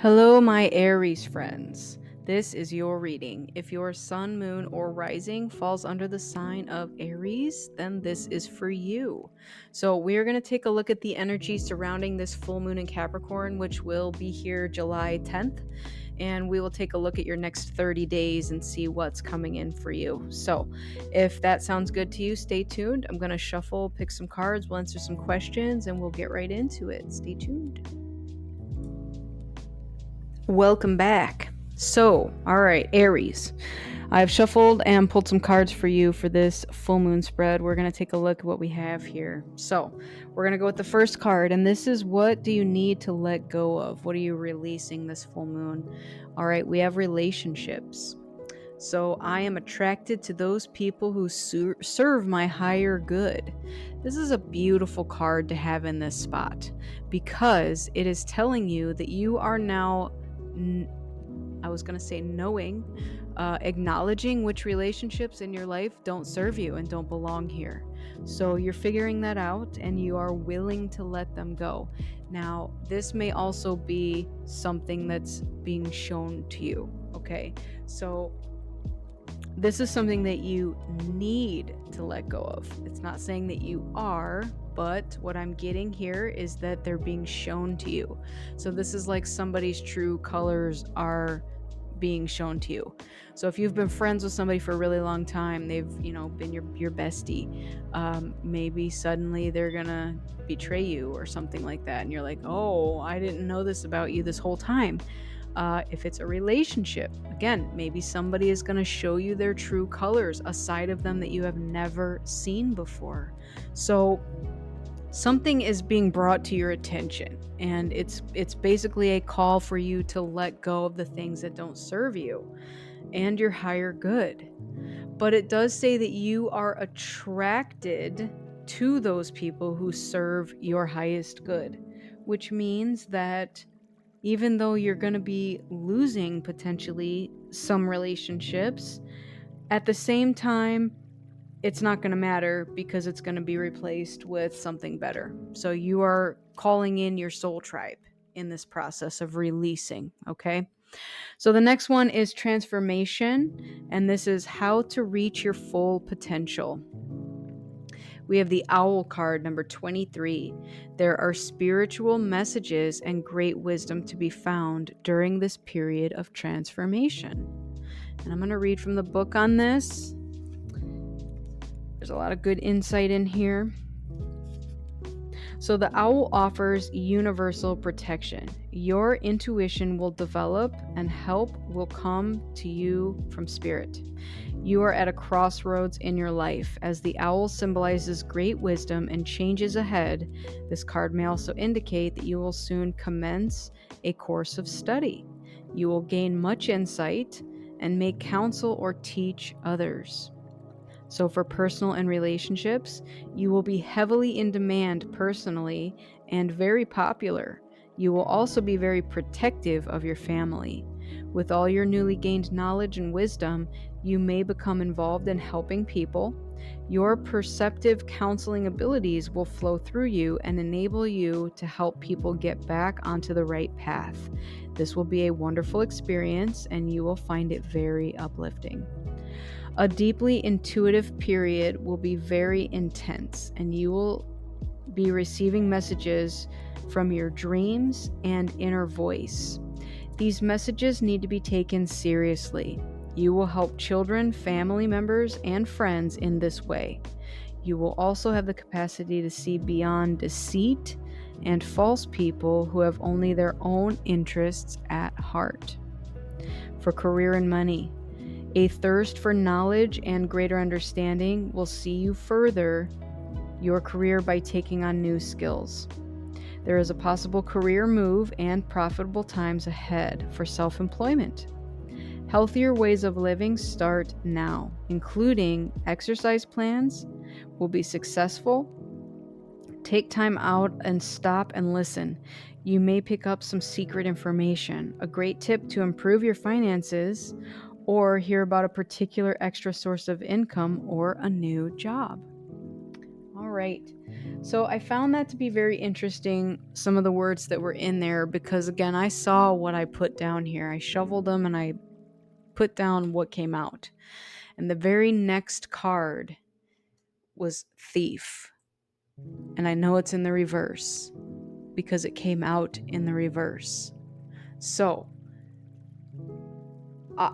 Hello, my Aries friends. This is your reading. If your sun, moon, or rising falls under the sign of Aries, then this is for you. So, we're going to take a look at the energy surrounding this full moon in Capricorn, which will be here July 10th. And we will take a look at your next 30 days and see what's coming in for you. So, if that sounds good to you, stay tuned. I'm going to shuffle, pick some cards, we'll answer some questions, and we'll get right into it. Stay tuned. Welcome back. So, all right, Aries. I've shuffled and pulled some cards for you for this full moon spread. We're going to take a look at what we have here. So, we're going to go with the first card, and this is what do you need to let go of? What are you releasing this full moon? All right, we have relationships. So, I am attracted to those people who serve my higher good. This is a beautiful card to have in this spot because it is telling you that you are now I was going to say knowing, acknowledging which relationships in your life don't serve you and don't belong here. So you're figuring that out and you are willing to let them go. Now, this may also be something that's being shown to you. Okay. So this is something that you need to let go of. It's not saying that you are, but what I'm getting here is that they're being shown to you. So this is like somebody's true colors are being shown to you. So if you've been friends with somebody for a really long time, they've, been your bestie. Maybe suddenly they're gonna betray you or something like that, and you're like, oh, I didn't know this about you this whole time. If it's a relationship, again, maybe somebody is going to show you their true colors, a side of them that you have never seen before. So something is being brought to your attention, and it's basically a call for you to let go of the things that don't serve you and your higher good. But it does say that you are attracted to those people who serve your highest good, which means that even though you're going to be losing potentially some relationships, at the same time, it's not going to matter because it's going to be replaced with something better. So you are calling in your soul tribe in this process of releasing, okay? So the next one is transformation, and this is how to reach your full potential. We have the Owl card, number 23. There are spiritual messages and great wisdom to be found during this period of transformation. And I'm going to read from the book on this. There's a lot of good insight in here. So the owl offers universal protection. Your intuition will develop and help will come to you from spirit. You are at a crossroads in your life. As the owl symbolizes great wisdom and changes ahead, this card may also indicate that you will soon commence a course of study. You will gain much insight and may counsel or teach others. So, for personal and relationships, you will be heavily in demand personally and very popular. You will also be very protective of your family. With all your newly gained knowledge and wisdom, you may become involved in helping people. Your perceptive counseling abilities will flow through you and enable you to help people get back onto the right path. This will be a wonderful experience and you will find it very uplifting. A deeply intuitive period will be very intense, and you will be receiving messages from your dreams and inner voice. These messages need to be taken seriously. You will help children, family members, and friends in this way. You will also have the capacity to see beyond deceit and false people who have only their own interests at heart. For career and money, a thirst for knowledge and greater understanding will see you further your career by taking on new skills. There is a possible career move and profitable times ahead for self-employment. Healthier ways of living start now, including exercise plans, will be successful. Take time out and stop and listen. You may pick up some secret information. A great tip to improve your finances or hear about a particular extra source of income or a new job. All right. So I found that to be very interesting, some of the words that were in there, because again, I saw what I put down here. I shuffled them and I put down what came out. And the very next card was thief. And I know it's in the reverse because it came out in the reverse. So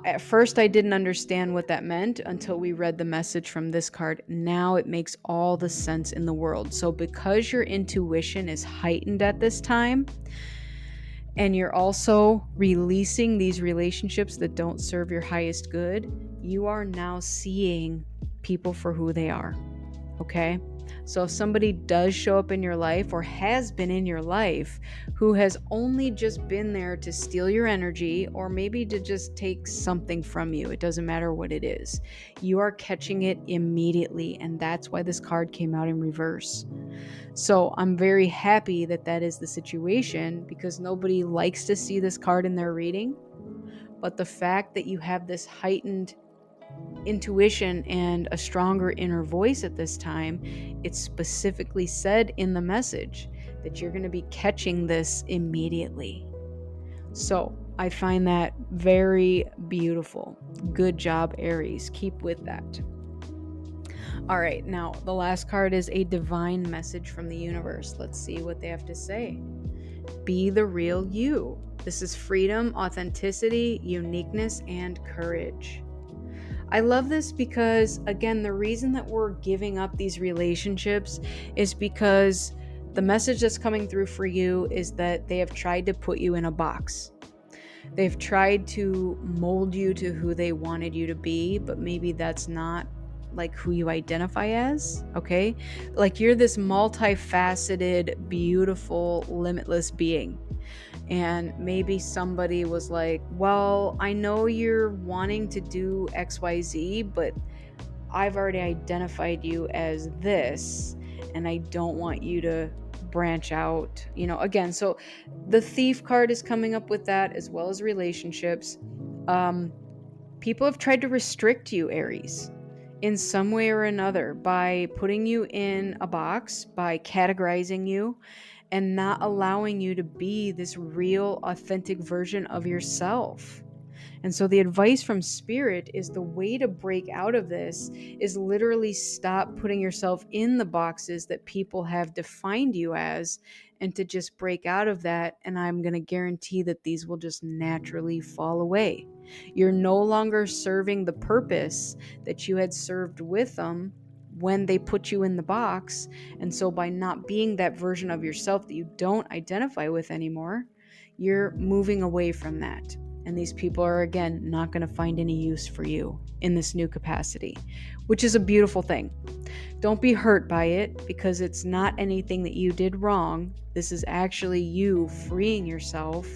at first, I didn't understand what that meant until we read the message from this card. Now it makes all the sense in the world. So, because your intuition is heightened at this time, and you're also releasing these relationships that don't serve your highest good, you are now seeing people for who they are. Okay? So if somebody does show up in your life or has been in your life who has only just been there to steal your energy or maybe to just take something from you, it doesn't matter what it is, you are catching it immediately. And that's why this card came out in reverse. So I'm very happy that that is the situation because nobody likes to see this card in their reading. But the fact that you have this heightened intuition and a stronger inner voice at this time, it's specifically said in the message that you're going to be catching this immediately. So I find that very beautiful. Good job, Aries. Keep with that. All right, now the last card is a divine message from the universe. Let's see what they have to say. Be the real you. This is freedom, authenticity, uniqueness, and courage. I love this because, again, the reason that we're giving up these relationships is because the message that's coming through for you is that they have tried to put you in a box. They've tried to mold you to who they wanted you to be, but maybe that's not like who you identify as, okay? Like you're this multifaceted, beautiful, limitless being. And maybe somebody was like, well, I know you're wanting to do XYZ, but I've already identified you as this, and I don't want you to branch out. Again, so the thief card is coming up with that as well as relationships. People have tried to restrict you, Aries, in some way or another by putting you in a box, by categorizing you, and not allowing you to be this real, authentic version of yourself. And so the advice from Spirit is the way to break out of this is literally stop putting yourself in the boxes that people have defined you as and to just break out of that. And I'm going to guarantee that these will just naturally fall away. You're no longer serving the purpose that you had served with them when they put you in the box. And so by not being that version of yourself that you don't identify with anymore, you're moving away from that. And these people are, again, not going to find any use for you in this new capacity, which is a beautiful thing. Don't be hurt by it because it's not anything that you did wrong. This is actually you freeing yourself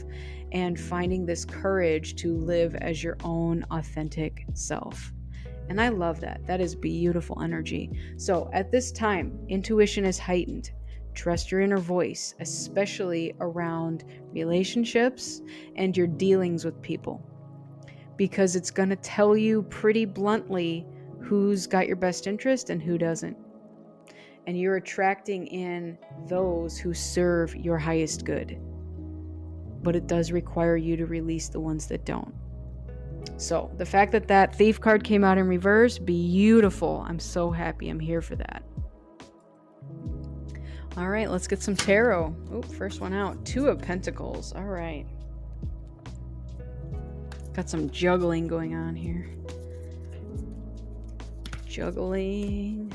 and finding this courage to live as your own authentic self. And I love that. That is beautiful energy. So at this time, intuition is heightened. Trust your inner voice, especially around relationships and your dealings with people, because it's going to tell you pretty bluntly who's got your best interest and who doesn't. And you're attracting in those who serve your highest good. But it does require you to release the ones that don't. So the fact that that thief card came out in reverse, beautiful. I'm so happy. I'm here for that. All right, let's get some tarot. Oh, first one out. Two of Pentacles. All right. Got some juggling going on here. Juggling.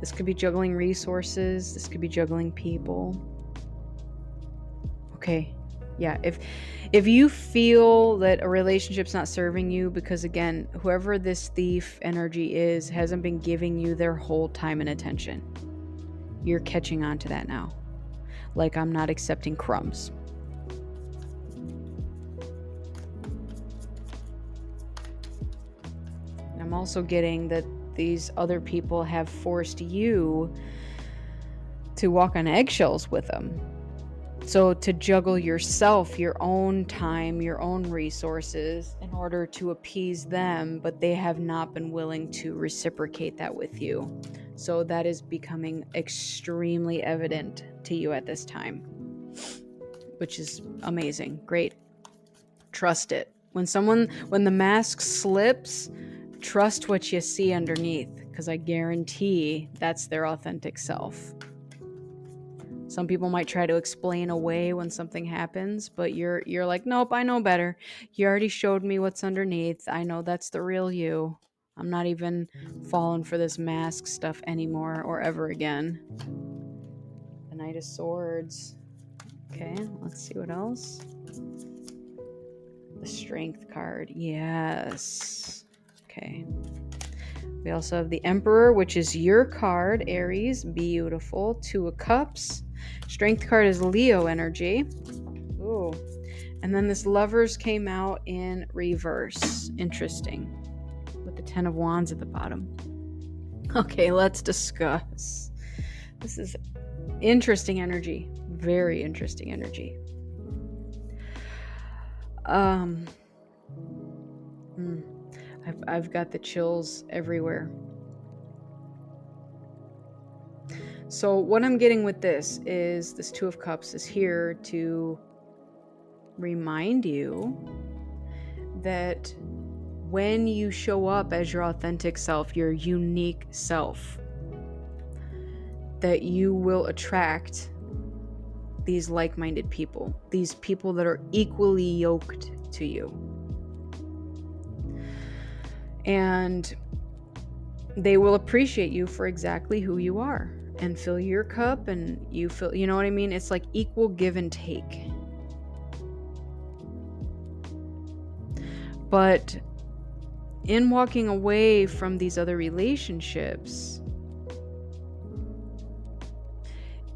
This could be juggling resources. This could be juggling people. Okay. Yeah, if you feel that a relationship's not serving you because, again, whoever this thief energy is hasn't been giving you their whole time and attention, you're catching on to that now. Like, I'm not accepting crumbs. I'm also getting that these other people have forced you to walk on eggshells with them. So to juggle yourself, your own time, your own resources in order to appease them, but they have not been willing to reciprocate that with you. So that is becoming extremely evident to you at this time, which is amazing. Great. Trust it. When the mask slips, trust what you see underneath, because I guarantee that's their authentic self. Some people might try to explain away when something happens, but you're like, nope, I know better. You already showed me what's underneath. I know that's the real you. I'm not even falling for this mask stuff anymore or ever again. The Knight of Swords. Okay, let's see what else. The Strength card. Yes. Okay. We also have the Emperor, which is your card, Aries. Beautiful. Two of Cups. Strength card is Leo energy. Ooh. And then this Lovers came out in reverse. Interesting. With the Ten of Wands at the bottom. Okay, let's discuss. This is interesting energy. Very interesting energy. I've got the chills everywhere. So what I'm getting with this is this Two of Cups is here to remind you that when you show up as your authentic self, your unique self, that you will attract these like-minded people, these people that are equally yoked to you. And they will appreciate you for exactly who you are and fill your cup, and you fill, you know what I mean? It's like equal give and take. But in walking away from these other relationships,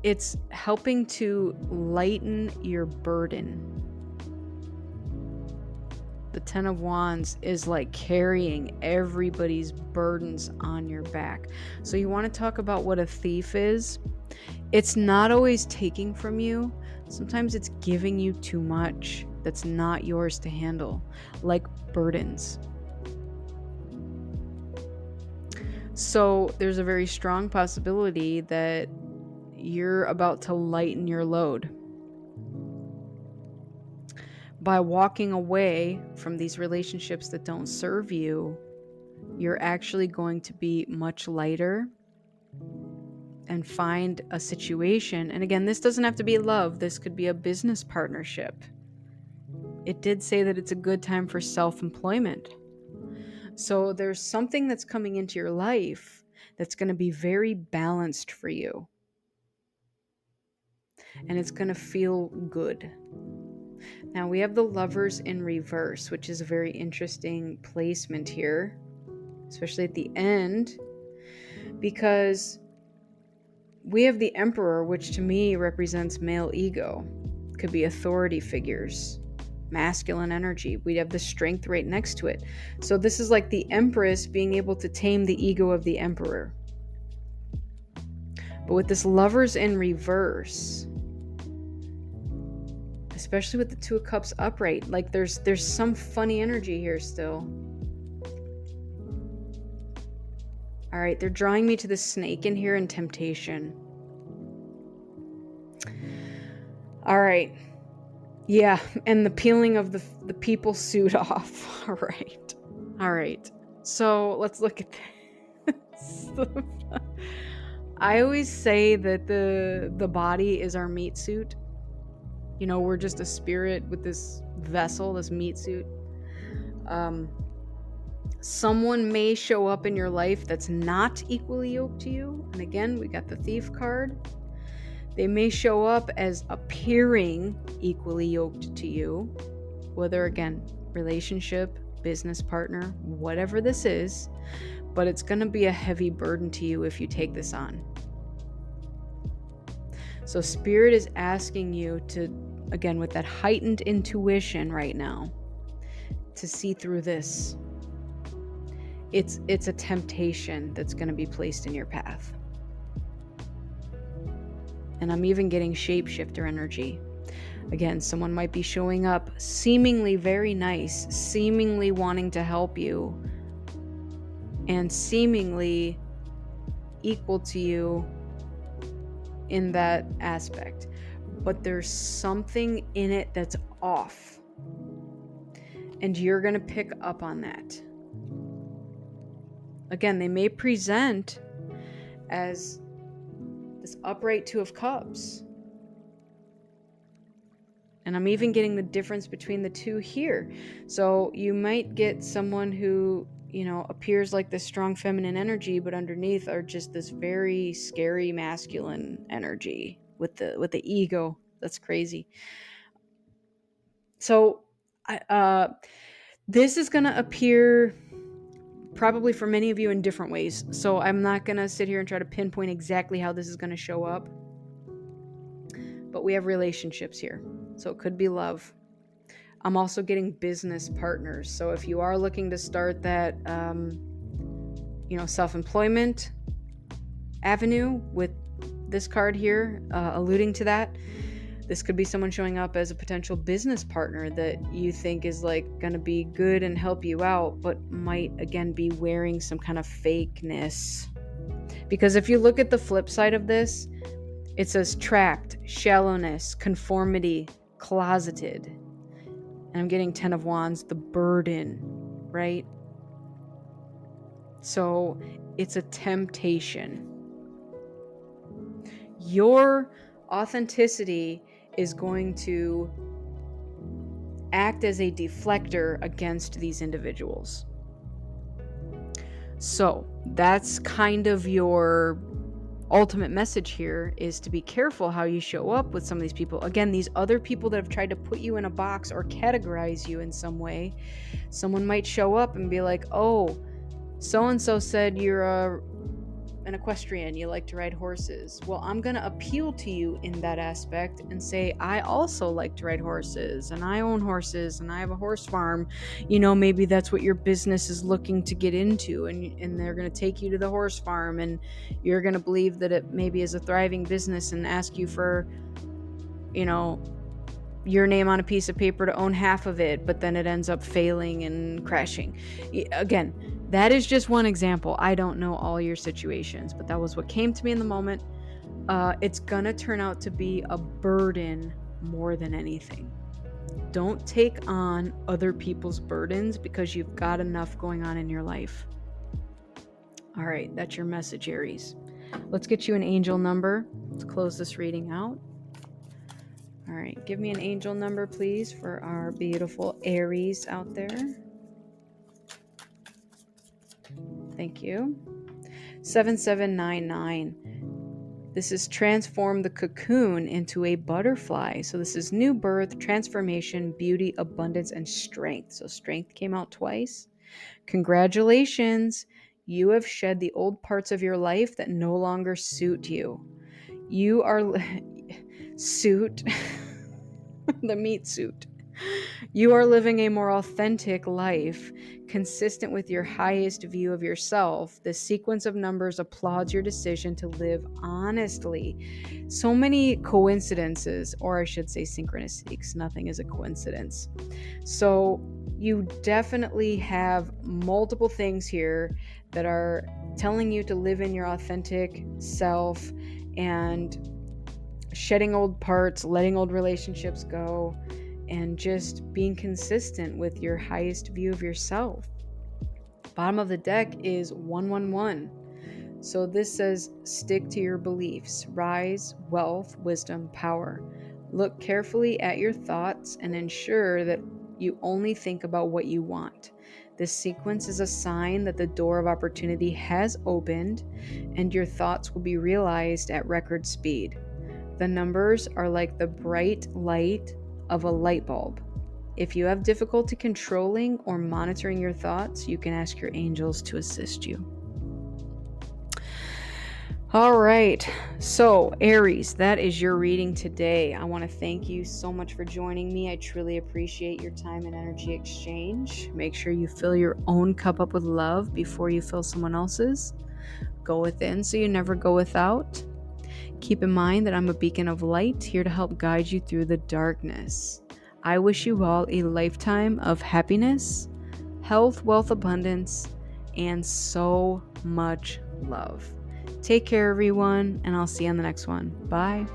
it's helping to lighten your burden. The Ten of Wands is like carrying everybody's burdens on your back. So you want to talk about what a thief is? It's not always taking from you. Sometimes it's giving you too much that's not yours to handle, like burdens. So there's a very strong possibility that you're about to lighten your load. By walking away from these relationships that don't serve you, you're actually going to be much lighter and find a situation. And again, this doesn't have to be love. This could be a business partnership. It did say that it's a good time for self-employment. So there's something that's coming into your life that's going to be very balanced for you. And it's going to feel good. Now we have the Lovers in reverse, which is a very interesting placement here, especially at the end, because we have the Emperor, which to me represents male ego. Could be authority figures, masculine energy. We have the Strength right next to it. So this is like the Empress being able to tame the ego of the Emperor. But with this Lovers in reverse, especially with the Two of Cups upright, like there's some funny energy here still. All right, they're drawing me to the snake in here and temptation. All right. Yeah, and the peeling of the people suit off. All right. All right. So let's look at this. I always say that the body is our meat suit. You know, we're just a spirit with this vessel, this meat suit. Someone may show up in your life that's not equally yoked to you. And again, we got the Thief card. They may show up as appearing equally yoked to you, whether, again, relationship, business partner, whatever this is, but it's going to be a heavy burden to you if you take this on. So Spirit is asking you to, again, with that heightened intuition right now, to see through this. It's a temptation that's going to be placed in your path. And I'm even getting shapeshifter energy. Again, someone might be showing up seemingly very nice, seemingly wanting to help you, and seemingly equal to you in that aspect, but there's something in it that's off, and you're going to pick up on that. Again, they may present as this upright Two of Cups, and I'm even getting the difference between the two here. So you might get someone who, appears like this strong feminine energy, but underneath are just this very scary masculine energy with the ego. That's crazy. So this is going to appear probably for many of you in different ways. So I'm not going to sit here and try to pinpoint exactly how this is going to show up. But we have relationships here. So it could be love. I'm also getting business partners. So if you are looking to start that, self-employment avenue with this card here, alluding to that, this could be someone showing up as a potential business partner that you think is going to be good and help you out, but might again be wearing some kind of fakeness. Because if you look at the flip side of this, it says trapped, shallowness, conformity, closeted. And I'm getting 10 of Wands, the burden, right? So it's a temptation. Your authenticity is going to act as a deflector against these individuals. So that's kind of your ultimate message here, is to be careful how you show up with some of these people. Again, these other people that have tried to put you in a box or categorize you in some way. Someone might show up and be like, oh, so-and-so said you're an equestrian, you like to ride horses. Well, I'm going to appeal to you in that aspect and say, I also like to ride horses, and I own horses, and I have a horse farm. Maybe that's what your business is looking to get into, and they're going to take you to the horse farm, and you're going to believe that it maybe is a thriving business and ask you for, your name on a piece of paper to own half of it, but then it ends up failing and crashing. Again, that is just one example. I don't know all your situations, but that was what came to me in the moment. It's gonna turn out to be a burden more than anything. Don't take on other people's burdens because you've got enough going on in your life. All right, that's your message, Aries. Let's get you an angel number. Let's close this reading out. All right, give me an angel number, please, for our beautiful Aries out there. Thank you. 7799. This is transform the cocoon into a butterfly. So this is new birth, transformation, beauty, abundance, and strength. So strength came out twice. Congratulations. You have shed the old parts of your life that no longer suit you. You are suit the meat suit. You are living a more authentic life, consistent with your highest view of yourself. The sequence of numbers applauds your decision to live honestly. So many coincidences, or I should say synchronicities, because nothing is a coincidence. So you definitely have multiple things here that are telling you to live in your authentic self and shedding old parts, letting old relationships go, and just being consistent with your highest view of yourself. Bottom of the deck is 111. So this says, stick to your beliefs, rise, wealth, wisdom, power. Look carefully at your thoughts and ensure that you only think about what you want. This sequence is a sign that the door of opportunity has opened and your thoughts will be realized at record speed. The numbers are like the bright light of a light bulb. If you have difficulty controlling or monitoring your thoughts, you can ask your angels to assist you. All right, so Aries, that is your reading today. I want to thank you so much for joining me. I truly appreciate your time and energy exchange. Make sure you fill your own cup up with love before you fill someone else's. Go within so you never go without. Keep in mind that I'm a beacon of light here to help guide you through the darkness. I wish you all a lifetime of happiness, health, wealth, abundance, and so much love. Take care, everyone, and I'll see you on the next one. Bye.